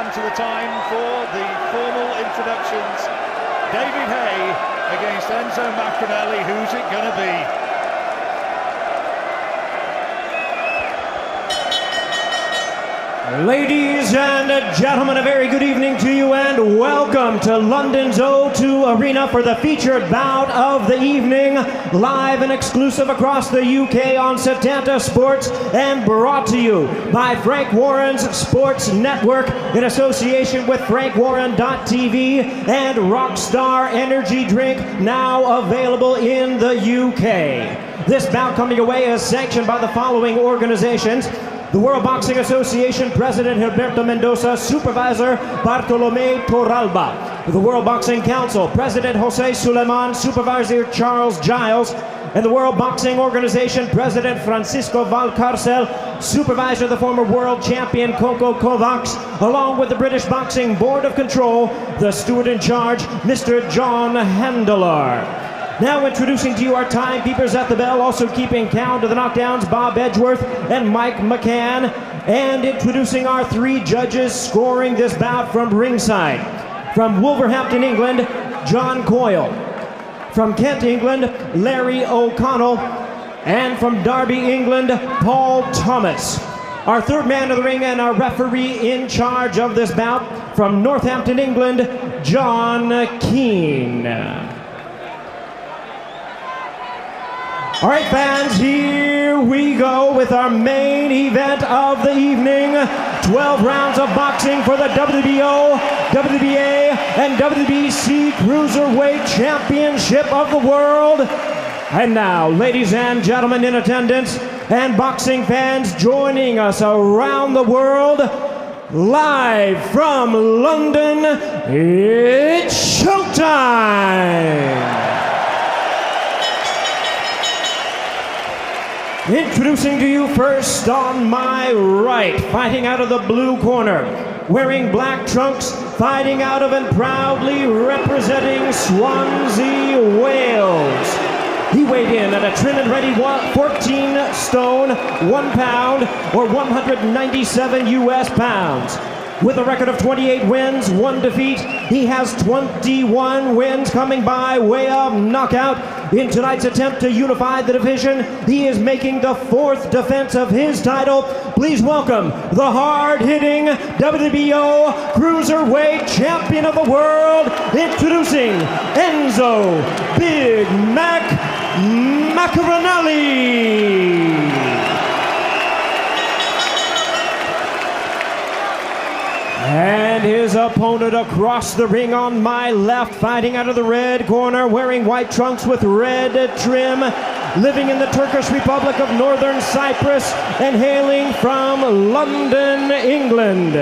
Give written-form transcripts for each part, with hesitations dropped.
come to the time for the formal introductions. David Haye against Enzo Macarinelli. Who's it going to be? Ladies and gentlemen, a very good evening to you and welcome to London's O2 Arena for the featured bout of the evening, live and exclusive across the UK on Setanta Sports and brought to you by Frank Warren's Sports Network in association with FrankWarren.tv and Rockstar Energy Drink, now available in the UK. This bout coming your way is sanctioned by the following organizations: the World Boxing Association President Gilberto Mendoza, Supervisor Bartolomé Torralba. The World Boxing Council President Jose Suleiman, Supervisor Charles Giles. And the World Boxing Organization President Francisco Valcarcel, Supervisor the former world champion Coco Kovacs, along with the British Boxing Board of Control, the steward in charge, Mr. John Handler. Now introducing to you our timekeepers at the bell, also keeping count of the knockdowns, Bob Edgeworth and Mike McCann. And introducing our three judges scoring this bout from ringside. From Wolverhampton, England, John Coyle. From Kent, England, Larry O'Connell. And from Derby, England, Paul Thomas. Our third man of the ring and our referee in charge of this bout, from Northampton, England, John Keane. All right, fans, here we go with our main event of the evening. 12 rounds of boxing for the WBO, WBA, and WBC Cruiserweight Championship of the World. And now, ladies and gentlemen in attendance and boxing fans joining us around the world, live from London, it's showtime! Introducing to you first on my right, fighting out of the blue corner, wearing black trunks, fighting out of and proudly representing Swansea, Wales. He weighed in at a trim and ready 14 stone, 1 pound, or 197 US pounds. With a record of 28 wins, 1 defeat, he has 21 wins coming by way of knockout. In tonight's attempt to unify the division, he is making the 4th defense of his title. Please welcome the hard-hitting WBO Cruiserweight Champion of the World, introducing Enzo Big Mac Maccarinelli. And his opponent across the ring on my left, fighting out of the red corner, wearing white trunks with red trim, living in the Turkish Republic of Northern Cyprus and hailing from London, England.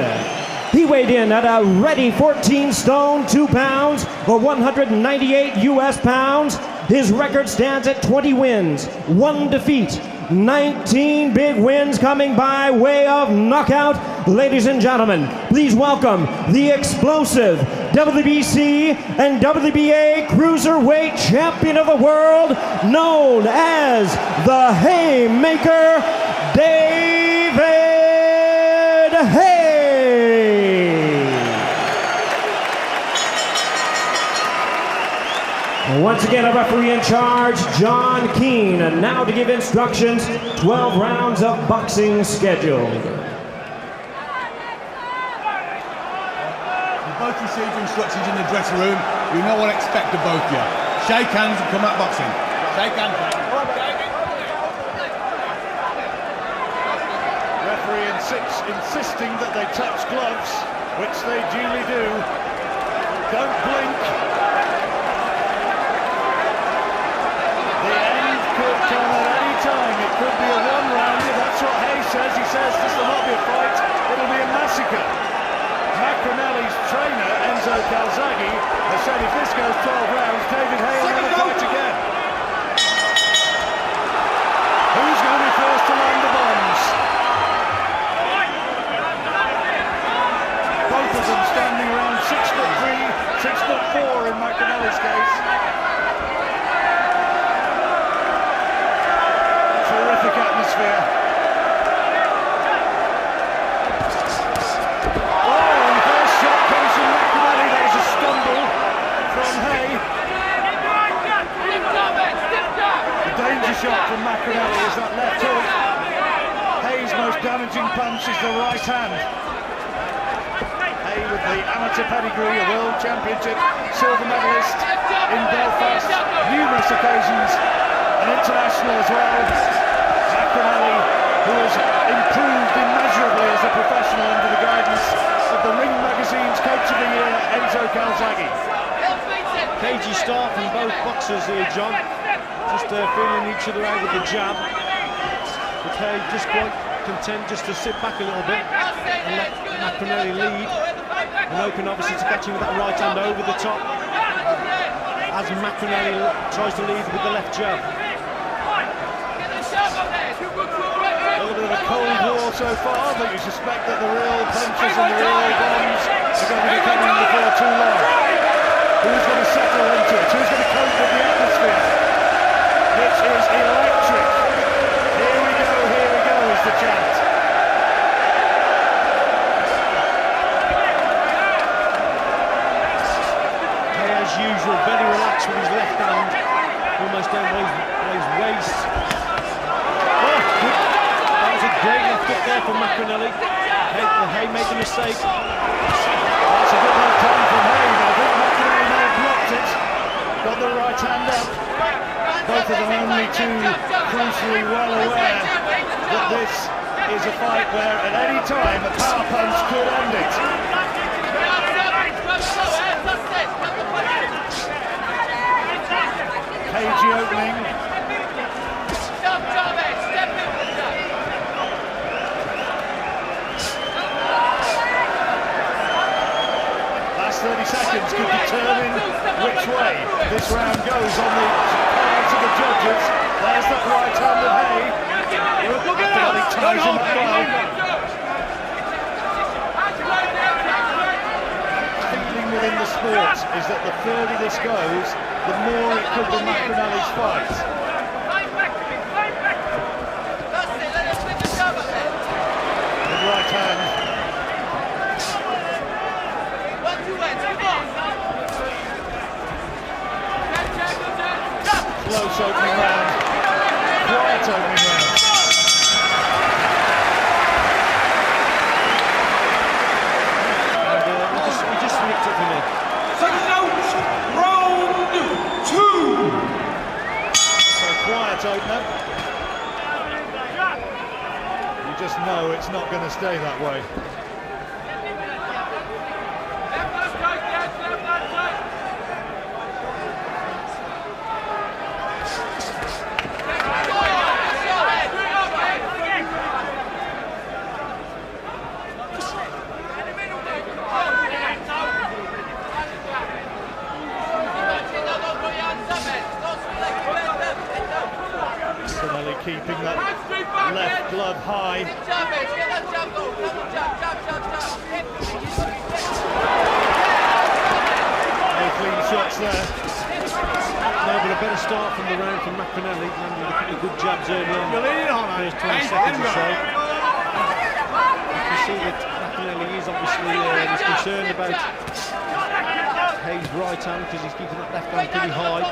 He weighed in at a ready 14 stone, 2 pounds, or 198 US pounds. His record stands at 20 wins, 1 defeat, 19 big wins coming by way of knockout. Ladies and gentlemen, please welcome the explosive WBC and WBA Cruiserweight Champion of the World, known as the Haymaker, David Haye. Once again, a referee in charge, John Keane. And now to give instructions, 12 rounds of boxing scheduled. Both received instructions in the dressing room. You know what to expect of both of you. Shake hands and come out boxing. Shake hands. Referee insisting that they touch gloves, which they duly do. Don't blink. The end could come at any time. It could be a one-rounder. That's what Haye says. He says this will not be a fight. It'll be a massacre. Maccarinelli's trainer, Enzo Calzaghe, has said if this goes 12 rounds, David Haye will never fight again. Who's going to be first to land the bombs? Both of them standing around 6'3", 6'4" in Maccarinelli's case. Terrific atmosphere. Oh, Major shot from Maccarinelli is that left hook. Haye's most damaging punch is the right hand. Haye with the amateur pedigree, a world championship silver medalist in Belfast, numerous occasions, an international as well. Maccarinelli, who has improved immeasurably as a professional under the guidance of the Ring Magazine's Coach of the Year, Enzo Macarinelli. Cagey start from both boxers here, John. Just feeling each other out with the jab. But Haye just quite content just to sit back a little bit and let Maccarinelli lead. And open obviously to catch him with that right hand over the top as Maccarinelli tries to lead with the left jab. A little bit of a cold war so far, but you suspect that the real punches and the real bombs are going to be coming before too long. Who's going to settle into it? Who's going to cope with the atmosphere? It is electric. Here we go is the chant. Haye, as usual, very relaxed with his left hand, almost down by his waist. Oh, that was a great left hook there from Maccarinelli. Haye made the mistake. That's a good left hand from Haye. I think Maccarinelli may have blocked it. Got the right hand up. Both of them only too crucially well aware that this is a fight where at any time a power punch could end it. Cagey opening. Last 30 seconds could determine which way this round goes on the cards of the judges. There's that right hand of Haye. Maccarinelli ties him up well. Feeling within the sport is that the further this goes, the more it could be Maccarinelli's fight. The right hand. Close opening round. Quiet opening round. And he just nicked it for me. Second out, round 2. So quiet opener. You just know it's not going to stay that way. Keeping that left glove high. No clean shots there. No, but a better start from the round from Maccarinelli, landing a couple of good jabs early on. First 20 seconds or so. You see that Maccarinelli is obviously he's concerned about Haye's right hand because he's keeping that left hand pretty high.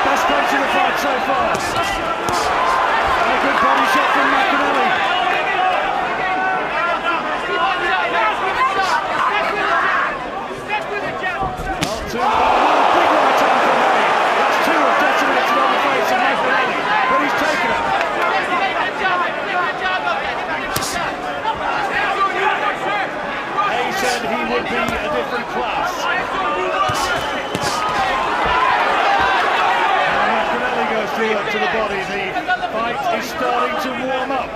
Best punch in the fight so far. And a good body shot from Maccarinelli. Not too bad. Big right hand from Haye. That's two have detonated on the face of Maccarinelli, but he's taken it. Haye said he would be a different class. Up to the body, the fight is starting to warm up.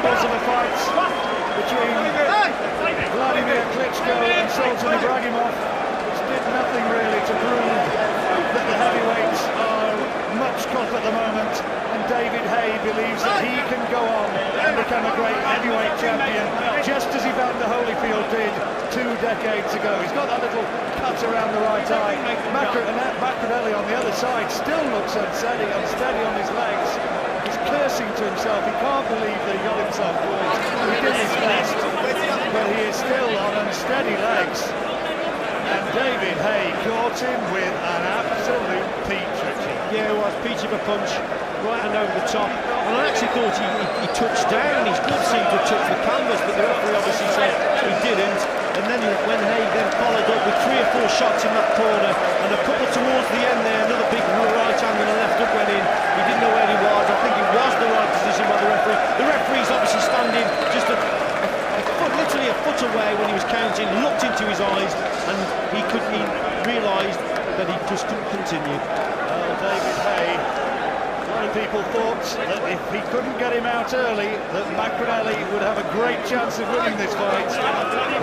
shambles of a fight between Vladimir Klitschko and Sultan Ibrahimov, which did nothing really to prove that the heavyweights are much tough at the moment, and David Haye believes that he can go on and become a great heavyweight champion, just as Evander Holyfield did 2 decades ago. He's got that little cut around the right eye. Maccarinelli on the other side still looks unsteady on his legs. He's cursing to himself. He can't believe that he got himself caught. He did his best, but he is still on unsteady legs. And David Haye caught him with an absolute peach, Richie. Yeah, it was peach of a punch, right and over the top. And I actually thought he touched down. His glove seemed to touch the canvas, but the referee obviously said he didn't. And then when Haye then followed up with 3 or 4 shots in that corner, and a couple towards the end there, another big right hand and a left hook went in. He didn't know where he was. I think it was the right decision by the referee. The referee's obviously standing just literally a foot away when he was counting, looked into his eyes, and he realised that he just couldn't continue. David Haye, a lot of people thought that if he couldn't get him out early, that Maccarinelli would have a great chance of winning this fight.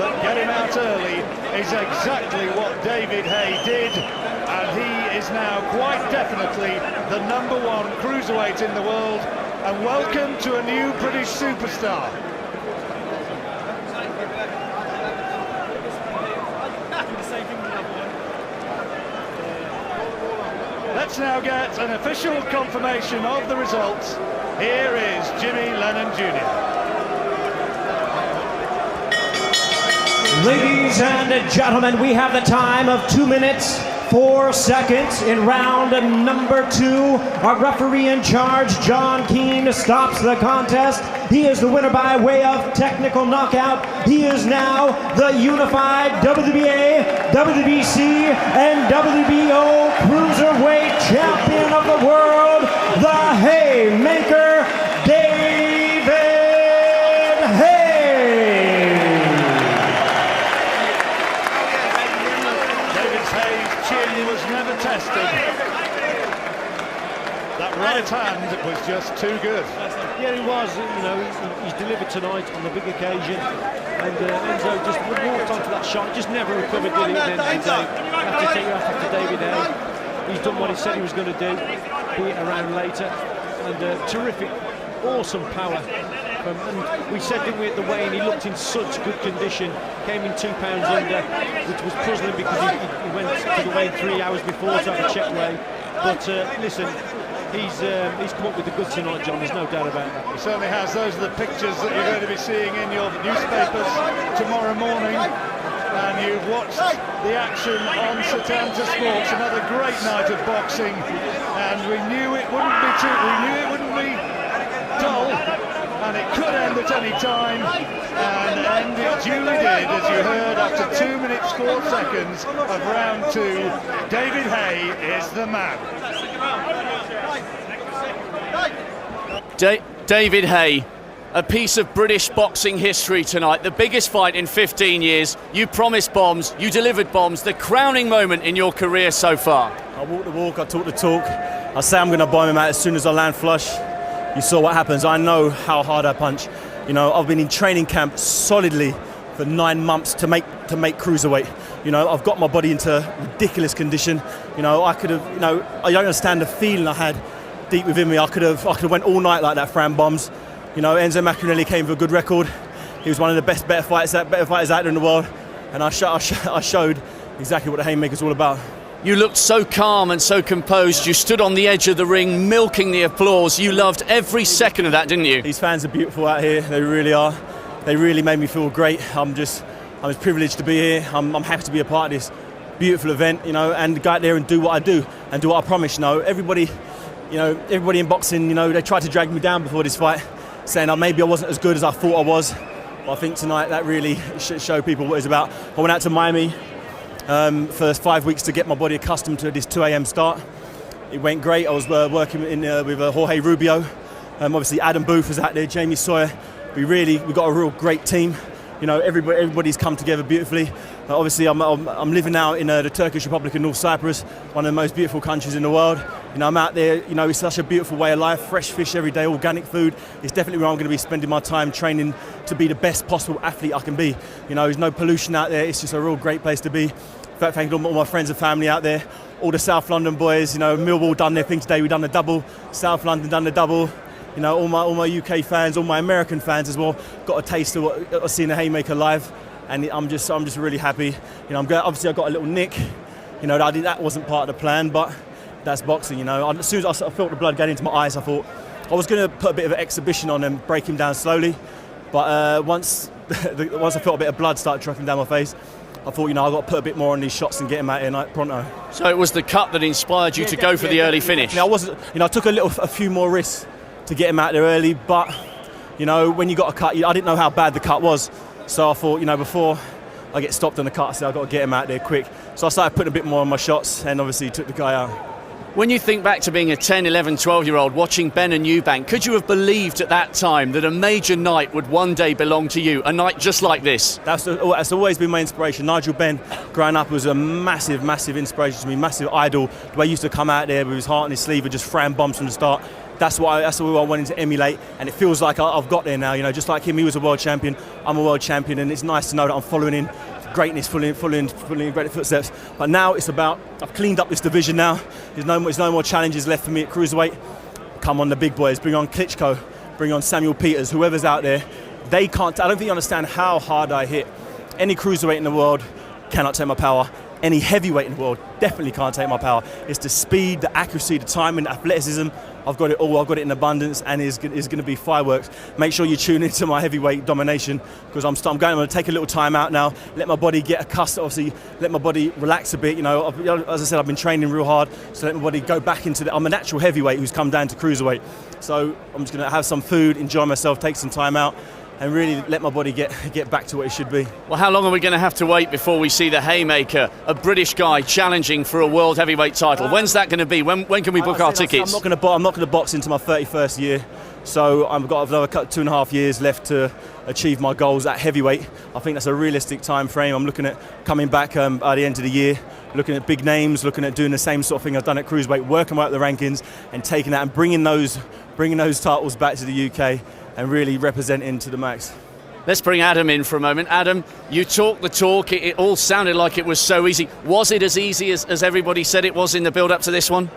But get him out early is exactly what David Haye did, and he is now quite definitely the #1 cruiserweight in the world. And welcome to a new British superstar. Let's now get an official confirmation of the results. Here is Jimmy Lennon Jr. Ladies and gentlemen, we have the time of 2 minutes, 4 seconds in round number 2. Our referee in charge, John Keane, stops the contest. He is the winner by way of technical knockout. He is now the unified WBA, WBC, and WBO Cruiserweight Champion of the world, the Haymaker, David Haye. David Haye's chin was never tested. That right hand was just too good. Yeah, he was. You know, he's delivered tonight on the big occasion, and Enzo just walked onto that shot, just never recovered, did he? Then Enzo, have to take you off after David Haye. He's done what he said he was going to do, be it around later, and terrific, awesome power. And we said, didn't we, at the weigh-in, he looked in such good condition, came in 2 pounds under, which was puzzling because he went to the weigh-in 3 hours before to have a check weigh. But listen, he's come up with the goods tonight, John, there's no doubt about that. He certainly has. Those are the pictures that you're going to be seeing in your newspapers tomorrow morning. And you've watched the action on Setanta Sports, another great night of boxing. And we knew it wouldn't be dull, and it could end at any time. And end it duly did, as you heard, after 2 minutes 4 seconds of round 2. David Haye is the man. David Haye, a piece of British boxing history tonight, the biggest fight in 15 years. You promised bombs, you delivered bombs, the crowning moment in your career so far. I walk the walk, I talk the talk. I say I'm going to bomb him out as soon as I land flush. You saw what happens. I know how hard I punch. You know, I've been in training camp solidly for 9 months to make cruiserweight. You know, I've got my body into ridiculous condition. You know, I could have, you know, I don't understand the feeling I had deep within me. I could have went all night like that, Fran bombs. You know, Enzo Macarinelli came with a good record. He was one of the better fighters out there in the world, and I showed exactly what the Haymaker's all about. You looked so calm and so composed. You stood on the edge of the ring, milking the applause. You loved every second of that, didn't you? These fans are beautiful out here. They really are. They really made me feel great. I'm just privileged to be here. I'm happy to be a part of this beautiful event, you know, and go out there and do what I do and do what I promise. You know, everybody in boxing, you know, they tried to drag me down before this fight, saying maybe I wasn't as good as I thought I was. But I think tonight that really showed people what it's about. I went out to Miami for 5 weeks to get my body accustomed to this 2 a.m. start. It went great. I was working with Jorge Rubio. Obviously Adam Booth was out there, Jamie Sawyer. We got a real great team, You know, everybody's come together beautifully. Obviously, I'm living now in the Turkish Republic of North Cyprus, one of the most beautiful countries in the world. You know, I'm out there. You know, it's such a beautiful way of life. Fresh fish every day, organic food. It's definitely where I'm going to be spending my time training to be the best possible athlete I can be. You know, there's no pollution out there. It's just a real great place to be. Thank you to all my friends and family out there, all the South London boys. You know, Millwall done their thing today. We've done the double. South London done the double. You know, all my UK fans, all my American fans as well, got a taste of what seeing the Haymaker live, and I'm just really happy. You know, obviously I got a little nick. You know, that wasn't part of the plan, but that's boxing. You know, as soon as I felt the blood getting into my eyes, I thought I was going to put a bit of an exhibition on and break him down slowly. But once I felt a bit of blood start trickling down my face, I thought, you know, I've got to put a bit more on these shots and get him out here pronto. So it was the cut that inspired you to go for the early finish. I took a few more risks to get him out there early, but you know, when you got a cut, I didn't know how bad the cut was, so I thought, you know, before I get stopped on the cut, I said I've got to get him out there quick. So I started putting a bit more on my shots, and obviously took the guy out. When you think back to being a 10, 11, 12-year-old watching Ben and Eubank, could you have believed at that time that a major night would one day belong to you, a night just like this? That's always been my inspiration. Nigel Benn, growing up, was a massive, massive inspiration to me, massive idol. The way he used to come out there with his heart on his sleeve and just fram bombs from the start. That's what I wanted to emulate, and it feels like I've got there now. You know, just like him, he was a world champion. I'm a world champion, and it's nice to know that I'm following in greatness, following great footsteps. But now it's about, I've cleaned up this division now. There's no more challenges left for me at cruiserweight. Come on, the big boys. Bring on Klitschko. Bring on Samuel Peters. Whoever's out there, they can't. I don't think you understand how hard I hit. Any cruiserweight in the world cannot take my power. Any heavyweight in the world definitely can't take my power. It's the speed, the accuracy, the timing, the athleticism. I've got it all. I've got it in abundance, and it's going to be fireworks. Make sure you tune into my heavyweight domination, because I'm going to take a little time out now, let my body get accustomed, obviously let my body relax a bit. You know, as I said, I've been training real hard, so let my body go back into I'm a natural heavyweight who's come down to cruiserweight. So I'm just going to have some food, enjoy myself, take some time out, and really let my body get back to what it should be. Well, how long are we going to have to wait before we see the Haymaker, a British guy challenging for a world heavyweight title? When's that going to be? When can we book our tickets? I'm not going to box into my 31st year, so I've got another 2.5 years left to achieve my goals at heavyweight. I think that's a realistic time frame. I'm looking at coming back by the end of the year, looking at big names, looking at doing the same sort of thing I've done at cruiserweight, working out the rankings and taking that and bringing those titles back to the UK and really representing to the max. Let's bring Adam in for a moment. Adam, you talked the talk, it all sounded like it was so easy. Was it as easy as everybody said it was in the build-up to this one?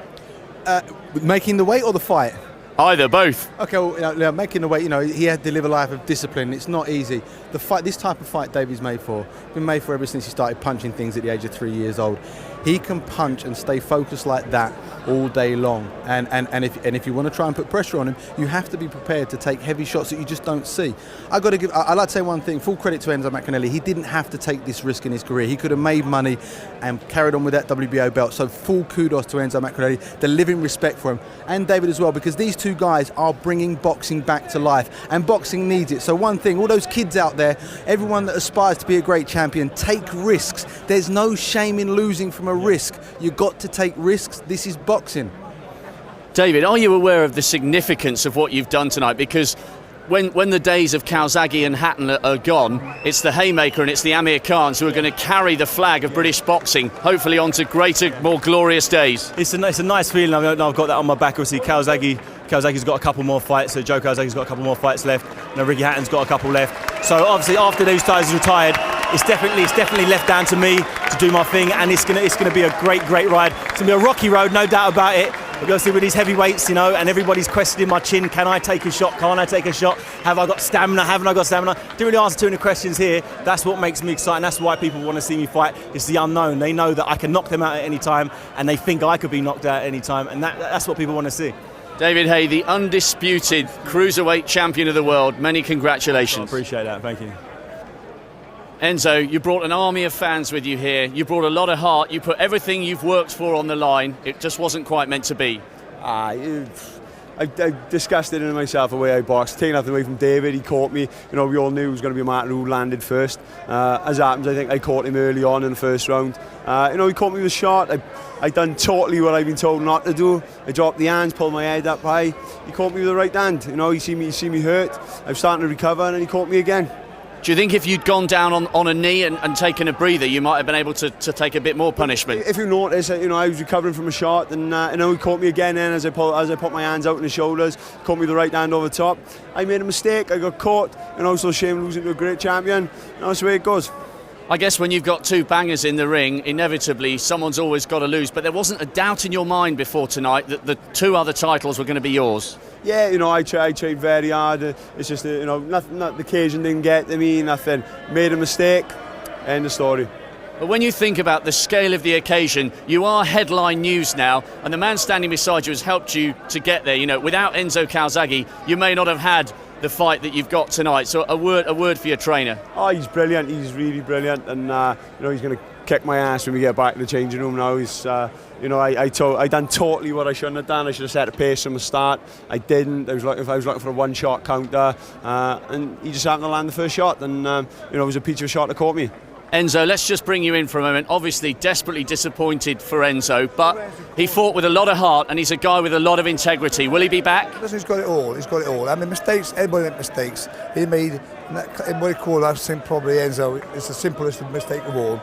Making the weight or the fight? Either, both. Okay, well, making the weight, you know, he had to live a life of discipline. It's not easy. The fight, this type of fight Davey's made for, been made for ever since he started punching things at the age of 3 years old. He can punch and stay focused like that all day long. And if you want to try and put pressure on him, you have to be prepared to take heavy shots that you just don't see. I'd like to say one thing, full credit to Enzo Macarinelli. He didn't have to take this risk in his career. He could have made money and carried on with that WBO belt. So full kudos to Enzo Macarinelli, the living respect for him. And David as well, because these two guys are bringing boxing back to life. And boxing needs it. So one thing, all those kids out there, everyone that aspires to be a great champion, take risks. There's no shame in losing from a risk. You've got to take risks. This is boxing. David, are you aware of the significance of what you've done tonight? Because when the days of Calzaghe and Hatton are gone, it's the Haymaker and it's the Amir Khans who are going to carry the flag of British boxing, hopefully onto greater, more glorious days. It's a nice feeling. I've got that on my back. Obviously, Calzaghe's got a couple more fights. So Joe Calzaghe's got a couple more fights left. Ricky Hatton's got a couple left. So obviously, after those guys are retired, it's definitely left down to me to do my thing, and it's gonna be a great ride. It's gonna be a rocky road, no doubt about it. But obviously with these heavyweights, you know, and everybody's questioning my chin. Can I take a shot? Can't I take a shot? Have I got stamina? Haven't I got stamina? Didn't really answer too many questions here. That's what makes me exciting. That's why people want to see me fight. It's the unknown. They know that I can knock them out at any time, and they think I could be knocked out at any time, and that's what people want to see. David Haye, the undisputed cruiserweight champion of the world. Many congratulations. I appreciate that. Thank you. Enzo, you brought an army of fans with you here. You brought a lot of heart. You put everything you've worked for on the line. It just wasn't quite meant to be. I disgusted in myself the way I boxed. Taking nothing away from David, he caught me. You know, we all knew it was going to be a matter who landed first. As happens, I think I caught him early on in the first round. You know, he caught me with a shot. I done totally what I've been told not to do. I dropped the hands, pulled my head up high. He caught me with the right hand. You know, he see me hurt. I'm starting to recover, and then he caught me again. Do you think if you'd gone down on a knee and taken a breather, you might have been able to take a bit more punishment? If you notice, I was recovering from a shot, and he caught me again. And as I put my hands out on his shoulders, caught me the right hand over top. I made a mistake. I got caught, and also shame losing to a great champion. That's the way it goes. I guess when you've got two bangers in the ring, inevitably someone's always got to lose. But there wasn't a doubt in your mind before tonight that the two other titles were going to be yours. Yeah, I tried very hard. It's just nothing. The occasion didn't get to me. Nothing. Made a mistake. End of story. But when you think about the scale of the occasion, you are headline news now, and the man standing beside you has helped you to get there. Without Enzo Calzaghe, you may not have had the fight that you've got tonight. So a word for your trainer. Oh, he's brilliant. He's really brilliant, and he's going to kick my ass when we get back to the changing room now. He's, I done totally what I shouldn't have done. I should have set a pace from the start. I didn't. I was looking for a one-shot counter, and he just happened to land the first shot, and it was a peach of a shot that caught me. Enzo, let's just bring you in for a moment. Obviously, desperately disappointed for Enzo, but he fought with a lot of heart, and he's a guy with a lot of integrity. Will he be back? Listen, he's got it all. He's got it all. I mean, mistakes. Everybody made mistakes. He made. Everybody called us probably Enzo. It's the simplest mistake of all.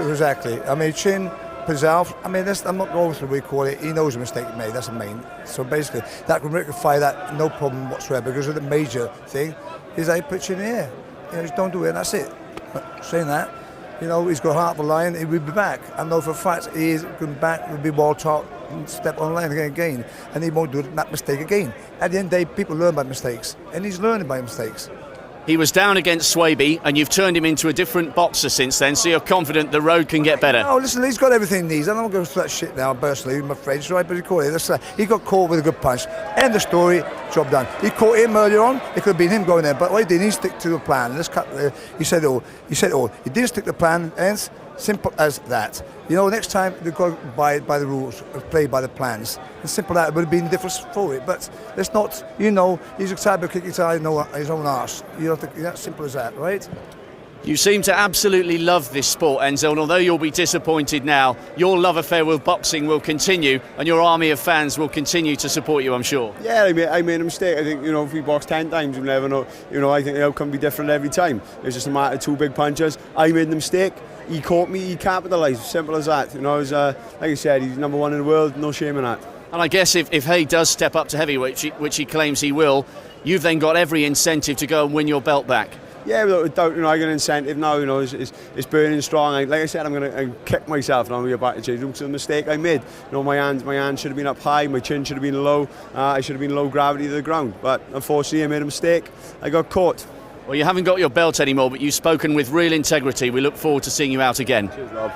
Exactly. I mean, chin, himself. I mean, I'm not going through what we call it. He knows the mistake he made. That's the main. So basically, that can rectify that, no problem whatsoever. Because of the major thing is I put you in the air. Just don't do it. And that's it. But saying that, he's got half a line. He will be back. I know for a fact he is going back. He'll be well taught and step on line again, and he won't do that mistake again. At the end of the day, people learn by mistakes, and he's learning by mistakes. He was down against Swaby, and you've turned him into a different boxer since then, so you're confident the road can get better. Oh, listen, he's got everything he needs. I'm not going through that shit now, personally, with my friends, right? But he got caught with a good punch. End of story, job done. He caught him earlier on, it could have been him going there, but what he did, he stick to the plan. Let's cut. He said it all. He didn't stick to the plan, hence, simple as that. Next time they've got to abide by the rules, play by the plans. It's simple as that. It would have been different for it, but let's not. He's excited to kick his own arse. That's simple as that, right? You seem to absolutely love this sport, Enzo, and although you'll be disappointed now, your love affair with boxing will continue, and your army of fans will continue to support you, I'm sure. Yeah, I made a mistake. I think, if we box 10 times, we'll never know. I think the outcome will be different every time. It's just a matter of two big punches. I made the mistake. He caught me, he capitalised. Simple as that. Like I said, he's number one in the world, no shame in that. And I guess if Haye does step up to heavyweight, which he claims he will, you've then got every incentive to go and win your belt back. Yeah, without a doubt, I got an incentive now, it's burning strong. Like I said, I'm going to kick myself now when we get back to change room. It's a mistake I made. My hand should have been up high, my chin should have been low, I should have been low gravity to the ground. But unfortunately, I made a mistake. I got caught. Well, you haven't got your belt anymore, but you've spoken with real integrity. We look forward to seeing you out again. Cheers, Rob.